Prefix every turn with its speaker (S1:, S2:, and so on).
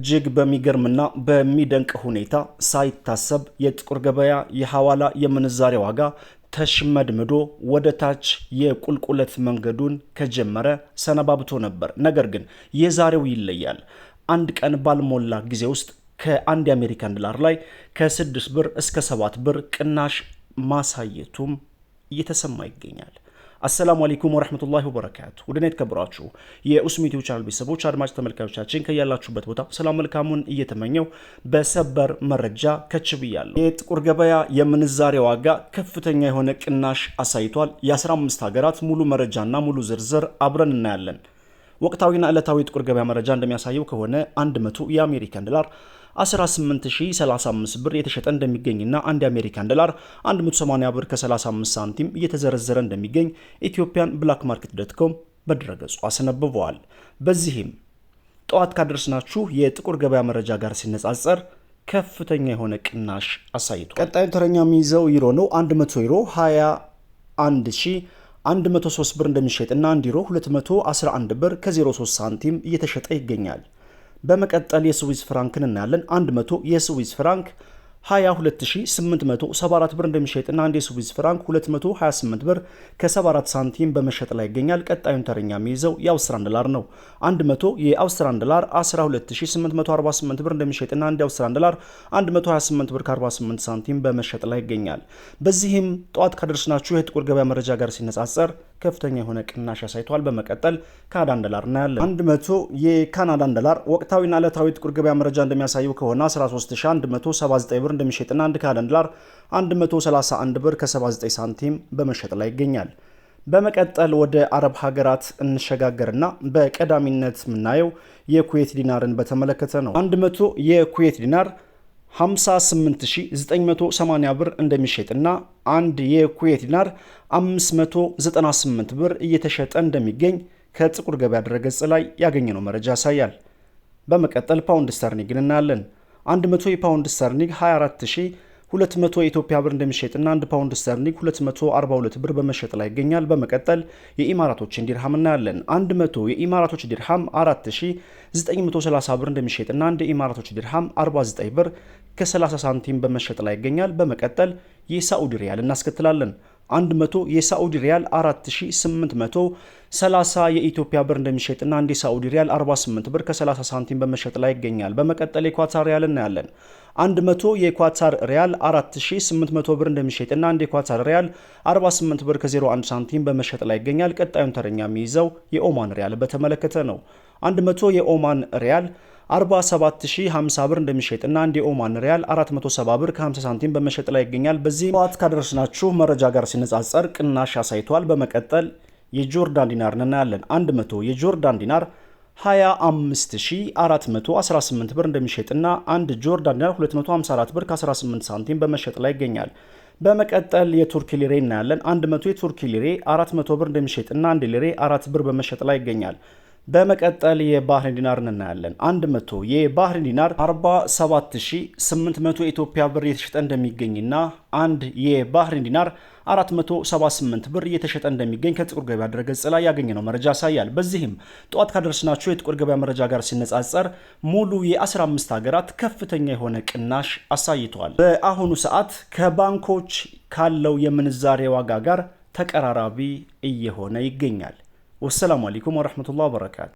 S1: እጅግ በሚገርምና በሚደንቅ ሁኔታ ሳይታሰብ የጥቁር ገበያ የሐዋላ የምንዛሬ ዋጋ ተሽመድምዶ ወደ ታች የቁልቁለት መንገዱን ከጀመረ ሰነባብቶ ነበር። ነገር ግን የዛሬው ይለያል። አንድ ቀን ባልሞላ ጊዜ ውስጥ ከአንድ የአሜሪካን ዶላር ላይ ከ6 ብር እስከ 7 ብር ቅናሽ ማሳየቱም እየተሰማ ይገኛል። አሰላሙ አለይኩም ወራህመቱላሂ ወበረካቱ። ወደኔ ተከብራችሁ የኡስሚ ዩቲዩብ ቻናል ቤተሰቦች አድማጭ ተመልካቾቻችን ከያላችሁበት ቦታ ሰላም መልካሙን እየተመኘው በሰበር መረጃ ከችብያለሁ። የጥቁር ገበያ የምንዛሬ ዋጋ ከፍተኛ የሆነ ቅናሽ አሳይቷል። የ15 ሀገራት ሙሉ መረጃና ሙሉ ዝርዝር አብረን እናያለን። ወቅታዊና ዕለታዊ የጥቁር ገበያ መረጃ እንደሚያሳየው ከሆነ 100 የአሜሪካን ዶላር 18035 ብር የተሸጠ እንደሚገኝና አንድ የአሜሪካን ዶላር 180 ብር ከ35 ሳንቲም እየተዘረዘረ እንደሚገኝ ኢትዮጵያን ብላክ ማርኬት ዶት.ኮም በድረገጹ አስነብበዋል። በዚህም ጠዋት ካደረስናችሁ የጥቁር ገበያ መረጃ ጋር ሲነጻጸር ከፍተኛ የሆነ ቅናሽ አሳይቷል። ቀጣዩ ተረኛ የሚይዘው ዩሮ ነው። 100 ዩሮ 21103 ብር እንደሚሸጥና 1 ዩሮ 211 ብር ከ03 ሳንቲም እየተሸጠ ይገኛል። በመቀጠል የስዊዝ ፍራንክን እናያለን። 100 የስዊዝ ፍራንክ 22874 ብር እንደሚሸጥና አንድ የስዊዝ ፍራንክ 228 ብር ከ74 ሳንቲም በመሸጥ ላይ ይገኛል። ቀጣዩን ተረኛ የሚይዘው የአውስትራሊያን ዶላር ነው። 100 የአውስትራሊያን ዶላር 12848 ብር እንደሚሸጥና አንድ የአውስትራሊያን ዶላር 128 ብር ከ48 ሳንቲም በመሸጥ ላይ ይገኛል። በዚህም ጠዋት ካደረስናችሁ የጥቁር ገበያ መረጃ ጋር ሲነጻጸር ከፍተኛ የሆነ ቅናሽ አሳይቷል። በመቀጠል ካናዳን ዶላር እናያለን። 100 የካናዳን ዶላር ወቅታዊና ዕለታዊ ጥቁር ገበያ መረጃ እንደሚያሳየው ከሆነ 13179 ብር እንደሚሸጥና አንድ ካናዳን ዶላር 131 ብር ከ79 ሳንቲም በመሸጥ ላይ ይገኛል። በመቀጠል ወደ አረብ ሀገራት እንሸጋገርና በቀዳሚነት የምናየው የኩዌት ዲናርን በተመለከተ ነው። 100 የኩዌት ዲናር 58980 ብር እንደሚሸጥና አንድ የኩዌት ዲናር 598 ብር እየተሸጠ እንደሚገኝ ከጥቁር ገበያ ድረገጽ ላይ ያገኘነው መረጃ ያሳያል። በመቀጠል ፓውንድ ስተርሊንግን እናያለን። 100 የፓውንድ ስተርሊንግ 24200 የኢትዮጵያ ብር እንደሚሸጥና 1 ፓውንድ ስተርሊንግ 242 ብር በመሸጥ ላይ ይገኛል። በመቀጠል የኢማራቶችን ዲርሃም እናያለን። 100 የኢማራቶች ዲርሃም 4930 ብር እንደሚሸጥና 1 የኢማራቶች ዲርሃም 49 ብር ከ30 ሳንቲም በመሸጥ ላይ ይገኛል። በመቀጠል የሳዑዲ ሪያል እናስከትላለን። 100 የሳዑዲ ሪያል 4830 የኢትዮጵያ ብር እንደሚሸጥና አንድ የሳዑዲ ሪያል 48 ብር ከ30 ሳንቲም በመሸጥ ላይ ይገኛል። በመቀጠል የኳታር ሪያል እናያለን። 100 የኳታር ሪያል 4800 ብር እንደሚሸጥና አንድ የኳታር ሪያል 48 ብር ከ01 ሳንቲም በመሸጥ ላይ ይገኛል። ቀጣዩን ተረኛ የሚይዘው የኦማን ሪያል በተመለከተ ነው። 100 የኦማን ሪያል 47050 ብር እንደሚሸጥና አንድ የኦማን ሪያል 470 ብር ከ50 ሳንቲም በመሸጥ ላይ ይገኛል። በዚህ ጠዋት ካደረስናችሁ መረጃ ጋር ሲነጻጸር ቅናሽ አሳይቷል። በመቀጠል የጆርዳን ዲናር እናያለን። 100 የጆርዳን ዲናር 25418 ብር እንደሚሸጥና አንድ ጆርዳን ዲናር 254 ብር ከ18 ሳንቲም በመሸጥ ላይ ይገኛል። በመቀጠል የቱርክ ሊሬ እናያለን። 100 የቱርክ ሊሬ 400 ብር እንደሚሸጥና አንድ ሊሬ 4 ብር በመሸጥ ላይ ይገኛል። በመቀጠል የባህሬን ዲናር እናያለን። 100 የባህሬን ዲናር 47800 የኢትዮጵያ ብር እየተሸጠ እንደሚገኝና አንድ የባህሬን ዲናር 478 ብር እየተሸጠ እንደሚገኝ ከጥቁር ገበያ ድረገጽ ላይ ያገኘነው መረጃ ያሳያል። በዚህም ጠዋት ካደረስናችሁ የጥቁር ገበያ መረጃ ጋር ሲነጻጸር ሙሉ የ15 ሀገራት ከፍተኛ የሆነ ቅናሽ አሳይቷል። በአሁኑ ሰዓት ከባንኮች ካለው የምንዛሬ ዋጋ ጋር ተቀራራቢ እየሆነ ይገኛል። ወሰላሙ አለይኩም ወራህመቱላሂ ወበረካቱ።